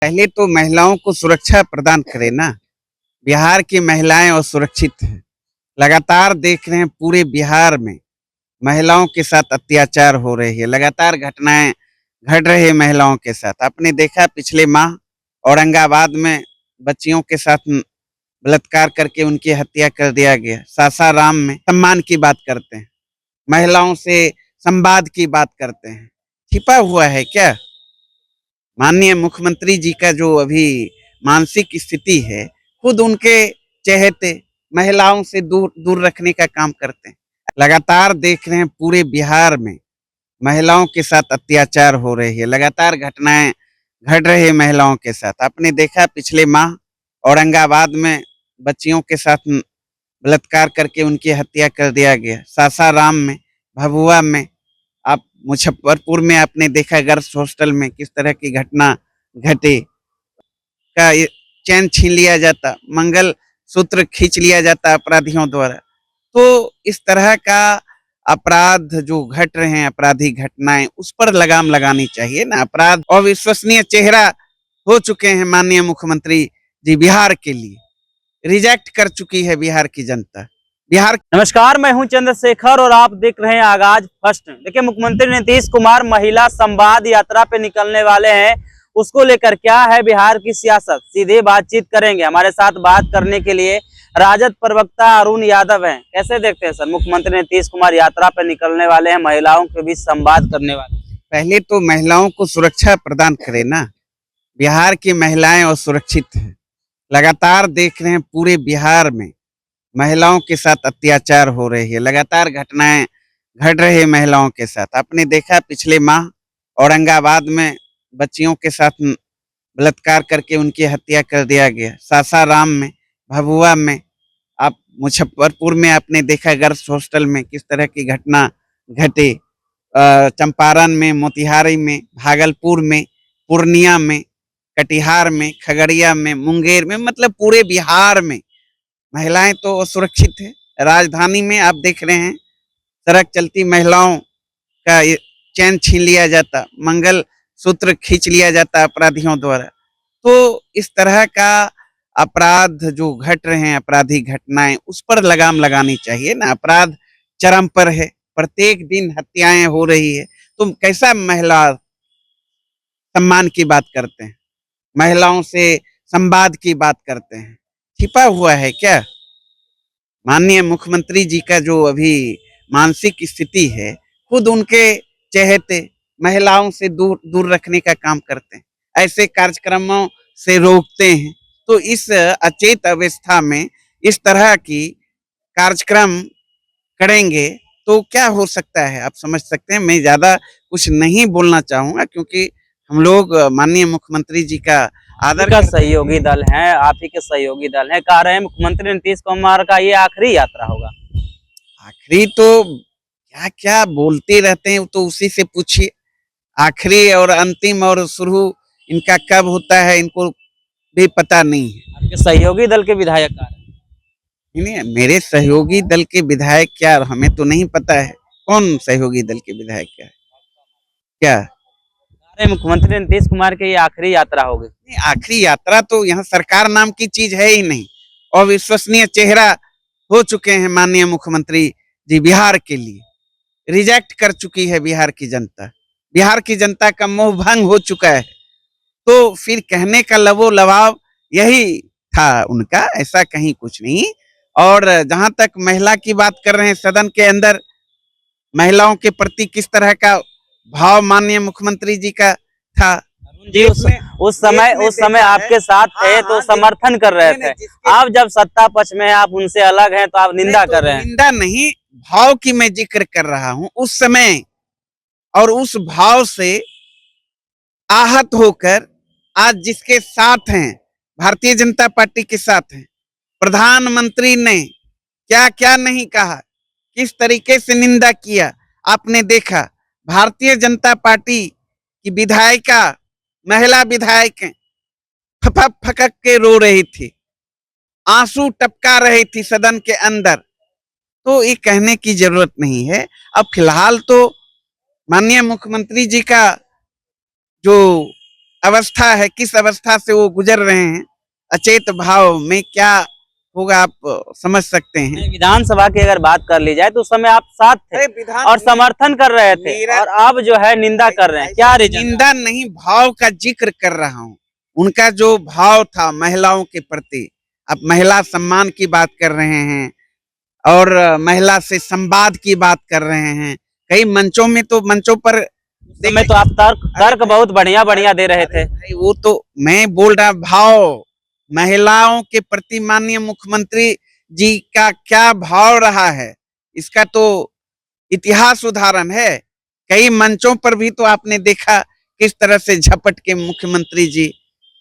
पहले तो महिलाओं को सुरक्षा प्रदान करे ना। बिहार की महिलाएं असुरक्षित हैं। लगातार देख रहे हैं पूरे बिहार में महिलाओं के साथ अत्याचार हो रही है। लगातार घटनाएं घट रही है महिलाओं के साथ। आपने देखा पिछले माह औरंगाबाद में बच्चियों के साथ बलात्कार करके उनकी हत्या कर दिया गया। सासाराम में सम्मान की बात करते हैं, महिलाओं से संवाद की बात करते हैं। छिपा हुआ है क्या? माननीय मुख्यमंत्री जी का जो अभी मानसिक स्थिति है, खुद उनके चहेते महिलाओं से दूर दूर रखने का काम करते हैं। लगातार देख रहे हैं पूरे बिहार में महिलाओं के साथ अत्याचार हो रही है। लगातार घटनाएं घट रही है महिलाओं के साथ। आपने देखा पिछले माह औरंगाबाद में बच्चियों के साथ बलात्कार करके उनकी हत्या कर दिया गया। सासाराम में, भभुआ में, आप मुजफ्फरपुर में आपने देखा गर्ल्स हॉस्टल में किस तरह की घटना घटे। का चैन छीन लिया जाता, मंगल सूत्र खींच लिया जाता अपराधियों द्वारा। तो इस तरह का अपराध जो घट रहे हैं, आपराधिक घटनाएं, उस पर लगाम लगानी चाहिए ना। अपराध अविश्वसनीय चेहरा हो चुके हैं माननीय मुख्यमंत्री जी बिहार के लिए। रिजेक्ट कर चुकी है बिहार की जनता। बिहार नमस्कार, मैं हूं चंद्रशेखर और आप देख रहे हैं आगाज फर्स्ट। देखिए, मुख्यमंत्री नीतीश कुमार महिला संवाद यात्रा पे निकलने वाले हैं। उसको लेकर क्या है बिहार की सियासत, सीधे बातचीत करेंगे। हमारे साथ बात करने के लिए राजद प्रवक्ता अरुण यादव हैं। कैसे देखते हैं सर, मुख्यमंत्री नीतीश कुमार यात्रा पे निकलने वाले हैं, महिलाओं के बीच संवाद करने वाले? पहले तो महिलाओं को सुरक्षा प्रदान करे ना। बिहार की महिलाएं असुरक्षित हैं। लगातार देख रहे हैं पूरे बिहार में महिलाओं के साथ अत्याचार हो रही है। लगातार घटनाएं घट रही है महिलाओं के साथ। आपने देखा पिछले माह औरंगाबाद में बच्चियों के साथ बलात्कार करके उनकी हत्या कर दिया गया। सासाराम में, भभुआ में, आप मुजफ्फरपुर में आपने देखा गर्ल्स हॉस्टल में किस तरह की घटना घटे। चंपारण में, मोतिहारी में, भागलपुर में, पूर्णिया में, कटिहार में, खगड़िया में, मुंगेर में, मतलब पूरे बिहार में महिलाएं तो असुरक्षित है। राजधानी में आप देख रहे हैं सड़क चलती महिलाओं का चैन छीन लिया जाता, मंगल सूत्र खींच लिया जाता अपराधियों द्वारा। तो इस तरह का अपराध जो घट रहे हैं, आपराधिक घटनाएं, उस पर लगाम लगानी चाहिए ना। अपराध चरम पर है, प्रत्येक दिन हत्याएं हो रही है। तुम कैसा महिला सम्मान की बात करते हैं, महिलाओं से संवाद की बात करते हैं? छिपा हुआ है क्या? माननीय मुख्यमंत्री जी का जो अभी मानसिक स्थिति है, खुद उनके चहेते महिलाओं से दूर दूर रखने का काम करते हैं, ऐसे कार्यक्रमों से रोकते हैं। तो इस अचेत अवस्था में इस तरह की कार्यक्रम करेंगे तो क्या हो सकता है, आप समझ सकते हैं। मैं ज्यादा कुछ नहीं बोलना चाहूंगा क्योंकि हम लोग माननीय मुख्यमंत्री जी का आदर का करते हैं। सहयोगी दल है, आप ही के सहयोगी दल है। कह रहे हैं मुख्यमंत्री नीतीश कुमार का ये आखिरी यात्रा होगा। आखिरी तो क्या क्या बोलते रहते हैं, तो उसी से पूछिए। आखिरी और अंतिम और शुरू इनका कब होता है, इनको भी पता नहीं है। आपके सहयोगी दल के विधायक कह रहे हैं। नहीं, मेरे सहयोगी दल के विधायक क्या, हमें तो नहीं पता है कौन सहयोगी दल के विधायक क्या है। क्या कह रहे हैं मुख्यमंत्री नीतीश कुमार की ये आखिरी यात्रा होगी। नहीं, आखिरी यात्रा तो यहाँ सरकार नाम की चीज है ही नहीं। अविश्वसनीय चेहरा हो चुके हैं माननीय मुख्यमंत्री जी बिहार के लिए। रिजेक्ट कर चुकी है बिहार की जनता। बिहार की जनता का मोह भंग हो चुका है। तो फिर कहने का लबो लबाव यही था उनका, ऐसा कहीं कुछ नहीं। और जहां तक महिला की बात कर रहे हैं, सदन के अंदर महिलाओं के प्रति किस तरह का भाव माननीय मुख्यमंत्री जी का था। जी, उस समय आपके साथ थे तो समर्थन कर रहे थे। आप जब सत्ता पक्ष में हैं, आप उनसे अलग हैं तो आप निंदा कर रहे हैं। निंदा नहीं, भाव की मैं जिक्र कर रहा हूं। उस समय और उस भाव से आहत होकर आज जिसके साथ हैं, भारतीय जनता पार्टी के साथ हैं, प्रधानमंत्री ने क्या क्या नहीं कहा, किस तरीके से निंदा किया, आपने देखा। भारतीय जनता पार्टी की विधायिका, महिला विधायक फपक फकक के रो रही थी, आंसू टपका रही थी सदन के अंदर। तो ये कहने की जरूरत नहीं है। अब फिलहाल तो माननीय मुख्यमंत्री जी का जो अवस्था है, किस अवस्था से वो गुजर रहे हैं, अचेत भाव में क्या होगा आप समझ सकते हैं। विधानसभा की अगर बात कर ली जाए तो उस समय आप साथ थे अरे विधान और समर्थन कर रहे थे मेरा और अब जो है निंदा कर रहे हैं, क्या रीजन? निंदा नहीं, भाव का जिक्र कर रहा हूँ। उनका जो भाव था महिलाओं के प्रति, अब महिला सम्मान की बात कर रहे हैं और महिला से संवाद की बात कर रहे हैं। कई मंचों पर समय तो आप तर्क बहुत बढ़िया बढ़िया दे रहे थे। भाई वो तो मैं बोल रहा, भाव महिलाओं के प्रति माननीय मुख्यमंत्री जी का क्या भाव रहा है, इसका तो इतिहास उदाहरण है। कई मंचों पर भी तो आपने देखा किस तरह से झपट के मुख्यमंत्री जी।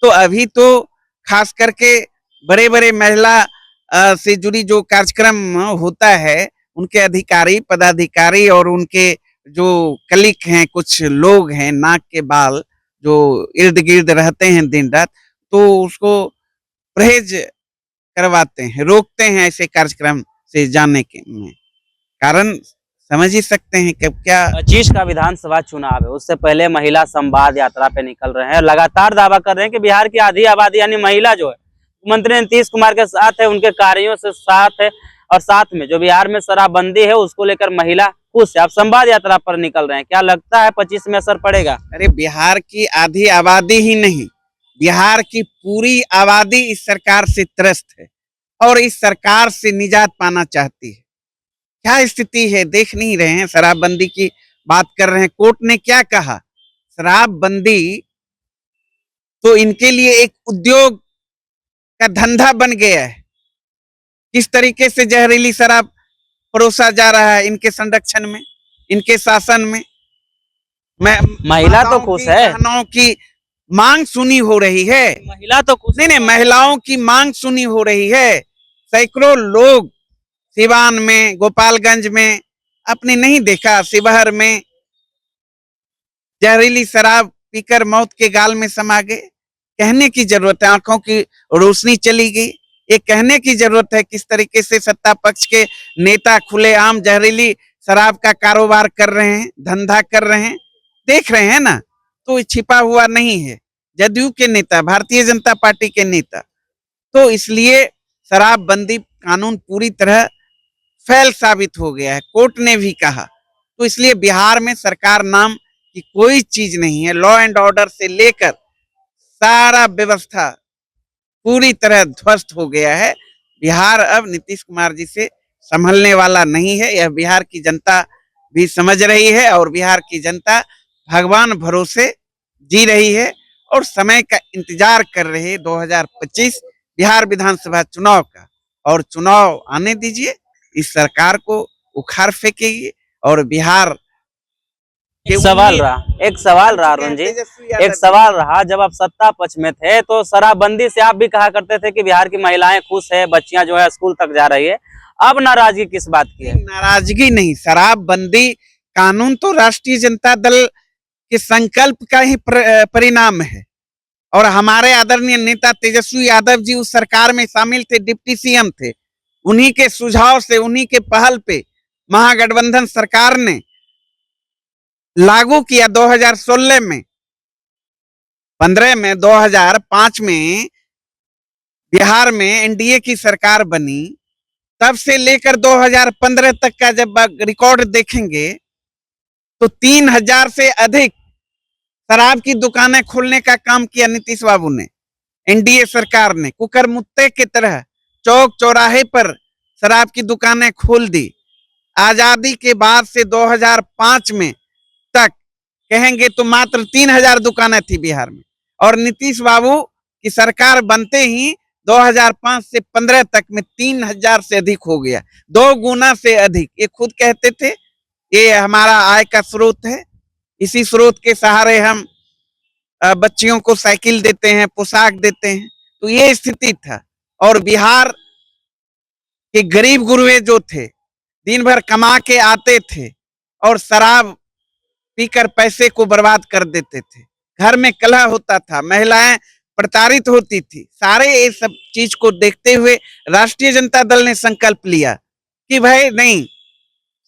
तो अभी तो खास करके बड़े बड़े महिला से जुड़ी जो कार्यक्रम होता है, उनके अधिकारी पदाधिकारी और उनके जो कलीग हैं, कुछ लोग हैं नाक के बाल जो इर्द गिर्द रहते हैं दिन रात, तो उसको परहेज करवाते हैं, रोकते हैं ऐसे कार्यक्रम से जाने के में। कारण समझ ही सकते हैं कि क्या 25 का विधानसभा चुनाव है, उससे पहले महिला संवाद यात्रा पे निकल रहे हैं। लगातार दावा कर रहे हैं कि बिहार की आधी आबादी यानी महिला जो है मुख्यमंत्री नीतीश कुमार के साथ है, उनके कार्यों से साथ है और साथ में जो बिहार में शराबबंदी है उसको लेकर महिला खुश है। आप संवाद यात्रा पर निकल रहे हैं, क्या लगता है 25 में असर पड़ेगा? अरे बिहार की आधी आबादी ही नहीं, बिहार की पूरी आबादी इस सरकार से त्रस्त है और इस सरकार से निजात पाना चाहती है। क्या स्थिति है देख नहीं रहे हैं? शराबबंदी की बात कर रहे हैं, कोर्ट ने क्या कहा? शराबबंदी तो इनके लिए एक उद्योग का धंधा बन गया है। किस तरीके से जहरीली शराब परोसा जा रहा है इनके संरक्षण में, इनके शासन में। मैं महिला तो खुश है, बहनों की मांग सुनी हो रही है। महिला तो खुश नहीं, महिलाओं की मांग सुनी हो रही है। सैकड़ों लोग सिवान में, गोपालगंज में, आपने नहीं देखा शिवहर में जहरीली शराब पीकर मौत के गाल में समा गए। कहने की जरूरत है, आंखों की रोशनी चली गई। ये कहने की जरूरत है किस तरीके से सत्ता पक्ष के नेता खुलेआम जहरीली शराब का कारोबार कर रहे हैं, धंधा कर रहे हैं, देख रहे हैं ना। तो छिपा हुआ नहीं है। जदयू के नेता, भारतीय जनता पार्टी के नेता, तो इसलिए शराबबंदी कानून पूरी तरह फेल साबित हो गया है, कोर्ट ने भी कहा। तो इसलिए बिहार में सरकार नाम की कोई चीज नहीं है। लॉ एंड ऑर्डर से लेकर सारा व्यवस्था पूरी तरह ध्वस्त हो गया है। बिहार अब नीतीश कुमार जी से संभलने वाला नहीं है, यह बिहार की जनता भी समझ रही है और बिहार की जनता भगवान भरोसे जी रही है और समय का इंतजार कर रही है 2025 बिहार विधानसभा चुनाव का। और चुनाव आने दीजिए, इस सरकार को उखाड़ फेंकेगी और बिहार एक सवाल रहा अरुण जी, एक सवाल रहा, जब आप सत्ता पक्ष में थे तो शराबबंदी से आप भी कहा करते थे कि बिहार की महिलाएं खुश है, बच्चियां जो है स्कूल तक जा रही है। अब नाराजगी किस बात की है? नाराजगी नहीं, शराबबंदी कानून तो राष्ट्रीय जनता दल के संकल्प का ही परिणाम है और हमारे आदरणीय नेता तेजस्वी यादव जी उस सरकार में शामिल थे, डिप्टी सीएम थे। उन्हीं के सुझाव से, उन्हीं के पहल पे महागठबंधन सरकार ने लागू किया 2016 में, 15 में, 2005 में बिहार में एनडीए की सरकार बनी। तब से लेकर 2015 तक का जब रिकॉर्ड देखेंगे तो 3000 से अधिक शराब की दुकानें खोलने का काम किया नीतीश बाबू ने। एनडीए सरकार ने कुकर मुत्ते की तरह चौक चौराहे पर शराब की दुकानें खोल दी। आजादी के बाद से 2005 में तक कहेंगे तो मात्र 3000 दुकानें थी बिहार में और नीतीश बाबू की सरकार बनते ही 2005 से 15 तक में 3000 से अधिक हो गया, 2 गुना से अधिक। ये खुद कहते थे ये हमारा आय का स्रोत है, इसी स्रोत के सहारे हम बच्चियों को साइकिल देते हैं, पोशाक देते हैं। तो ये स्थिति था और बिहार के गरीब गुरुए जो थे दिन भर कमा के आते थे और शराब पीकर पैसे को बर्बाद कर देते थे। घर में कलह होता था, महिलाएं प्रताड़ित होती थी। सारे ये सब चीज को देखते हुए राष्ट्रीय जनता दल ने संकल्प लिया कि भाई नहीं,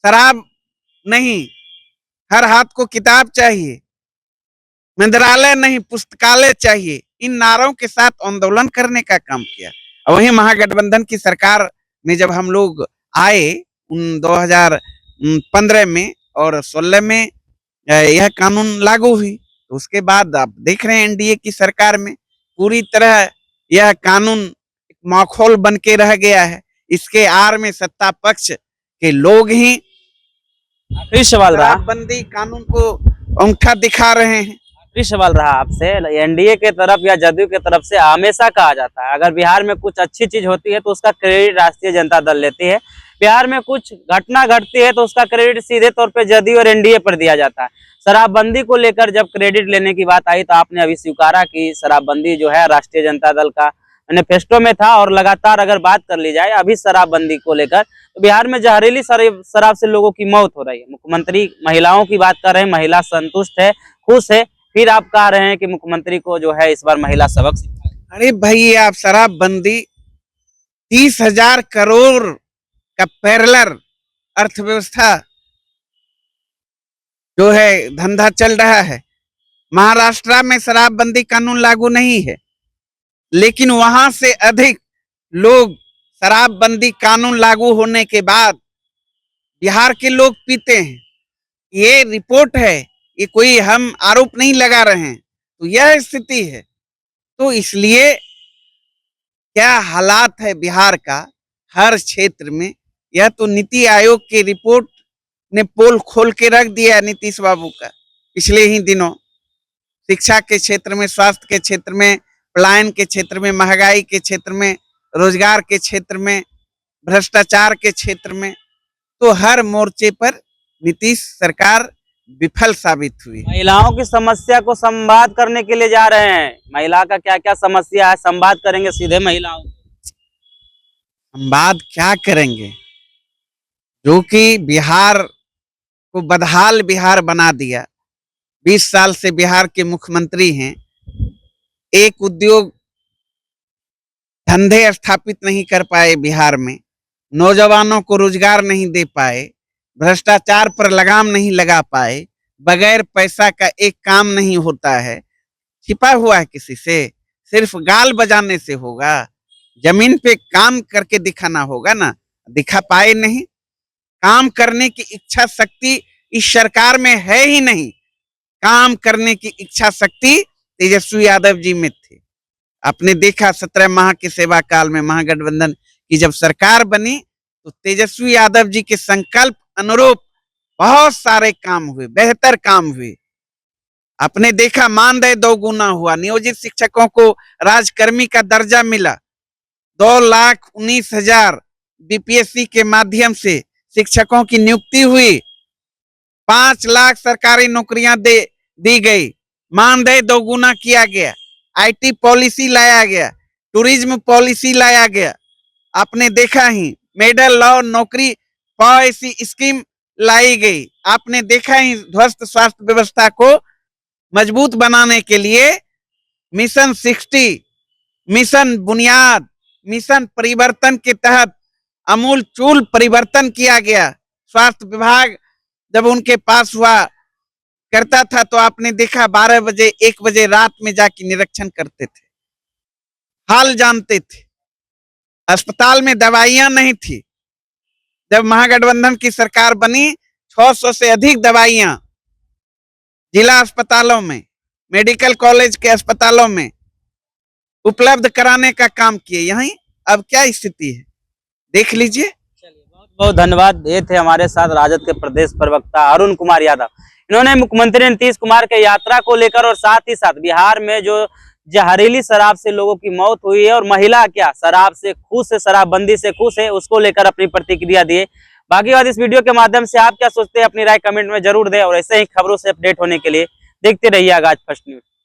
शराब नहीं, हर हाथ को किताब चाहिए। मंत्रालय नहीं पुस्तकालय चाहिए, इन नारों के साथ आंदोलन करने का काम किया। और वहीं महागठबंधन की सरकार में जब हम लोग आए 2015 में और 16 में यह कानून लागू हुई, तो उसके बाद आप देख रहे हैं एनडीए की सरकार में पूरी तरह यह कानून माखौल बन के रह गया है। इसके आड़ में सत्ता पक्ष के लोग ही आखिरी सवाल रहा शराबबंदी कानून को अंगूठा दिखा रहे हैं। आखिरी सवाल रहा आपसे, एनडीए के तरफ या जदयू के तरफ से हमेशा कहा जाता है अगर बिहार में कुछ अच्छी चीज होती है तो उसका क्रेडिट राष्ट्रीय जनता दल लेती है, बिहार में कुछ घटना घटती है तो उसका क्रेडिट सीधे तौर पे जदयू और एनडीए पर दिया जाता है। शराबबंदी को लेकर जब क्रेडिट लेने की बात आई तो आपने अभी स्वीकारा कि शराबबंदी जो है राष्ट्रीय जनता दल का मैनिफेस्टो में था, और लगातार अगर बात कर ली जाए अभी शराबबंदी को लेकर तो बिहार में जहरीली शराब से लोगों की मौत हो रही है। मुख्यमंत्री महिलाओं की बात कर रहे हैं, महिला संतुष्ट है, खुश है, फिर आप कह रहे हैं कि मुख्यमंत्री को जो है इस बार महिला सबक सिखाए। अरे भाई, आप शराबबंदी 30,000 करोड़ का पैरेलल अर्थव्यवस्था जो है धंधा चल रहा है। महाराष्ट्र में शराबबंदी कानून लागू नहीं है, लेकिन वहां से अधिक लोग शराबबंदी कानून लागू होने के बाद बिहार के लोग पीते हैं। ये रिपोर्ट है, ये कोई हम आरोप नहीं लगा रहे हैं, तो यह स्थिति है। तो इसलिए क्या हालात है बिहार का हर क्षेत्र में, यह तो नीति आयोग की रिपोर्ट ने पोल खोल के रख दिया नीतीश बाबू का। पिछले ही दिनों शिक्षा के क्षेत्र में, स्वास्थ्य के क्षेत्र में, पलायन के क्षेत्र में, महंगाई के क्षेत्र में, रोजगार के क्षेत्र में, भ्रष्टाचार के क्षेत्र में, तो हर मोर्चे पर नीतीश सरकार विफल साबित हुई। महिलाओं की समस्या को संवाद करने के लिए जा रहे हैं, महिला का क्या क्या समस्या है संवाद करेंगे सीधे महिलाओं। संवाद क्या करेंगे, जो कि बिहार को बदहाल बिहार बना दिया। 20 साल से बिहार के मुख्यमंत्री हैं, एक उद्योग धंधे स्थापित नहीं कर पाए बिहार में, नौजवानों को रोजगार नहीं दे पाए, भ्रष्टाचार पर लगाम नहीं लगा पाए, बगैर पैसा का एक काम नहीं होता है। छिपा हुआ है किसी से, सिर्फ गाल बजाने से होगा, जमीन पे काम करके दिखाना होगा ना, दिखा पाए नहीं। काम करने की इच्छा शक्ति इस सरकार में है ही नहीं। काम करने की इच्छा शक्ति तेजस्वी यादव जी में थी। आपने देखा 17 माह के सेवा काल में महागठबंधन की जब सरकार बनी तो तेजस्वी यादव जी के संकल्प अनुरूप बहुत सारे काम हुए, बेहतर काम हुए। आपने देखा मानदेय 2 गुना हुआ, नियोजित शिक्षकों को राजकर्मी का दर्जा मिला, 2,19,000 बीपीएससी के माध्यम से शिक्षकों की नियुक्ति हुई, 5 लाख सरकारी नौकरियां दी गई, मानदेय 2 गुना किया गया, आईटी पॉलिसी लाया गया, टूरिज्म पॉलिसी लाया गया। आपने देखा ही मेडल लॉ नौकरी पॉलिसी स्कीम लाई गई। आपने देखा ही ध्वस्त स्वास्थ्य व्यवस्था को मजबूत बनाने के लिए मिशन 60, मिशन बुनियाद, मिशन परिवर्तन के तहत अमूल चूल परिवर्तन किया गया। स्वास्थ्य विभाग जब उनके पास हुआ करता था तो आपने देखा 12 बजे 1 बजे रात में जाके निरीक्षण करते थे, हाल जानते थे। अस्पताल में दवाइयां नहीं थी। जब महागठबंधन की सरकार बनी 600 से अधिक दवाइयां जिला अस्पतालों में, मेडिकल कॉलेज के अस्पतालों में उपलब्ध कराने का काम किए। यहीं अब क्या स्थिति है देख लीजिए। चलिए, बहुत बहुत धन्यवाद। ये थे हमारे साथ राजद के प्रदेश प्रवक्ता अरुण कुमार यादव। इन्होंने मुख्यमंत्री नीतीश कुमार के यात्रा को लेकर और साथ ही साथ बिहार में जो जहरीली शराब से लोगों की मौत हुई है और महिला क्या शराब से खुश है, शराबबंदी से खुश है, उसको लेकर अपनी प्रतिक्रिया दिए। बाकी बात इस वीडियो के माध्यम से आप क्या सोचते हैं अपनी राय कमेंट में जरूर दें, और ऐसे ही खबरों से अपडेट होने के लिए देखते रहिए आगाज फर्स्ट न्यूज।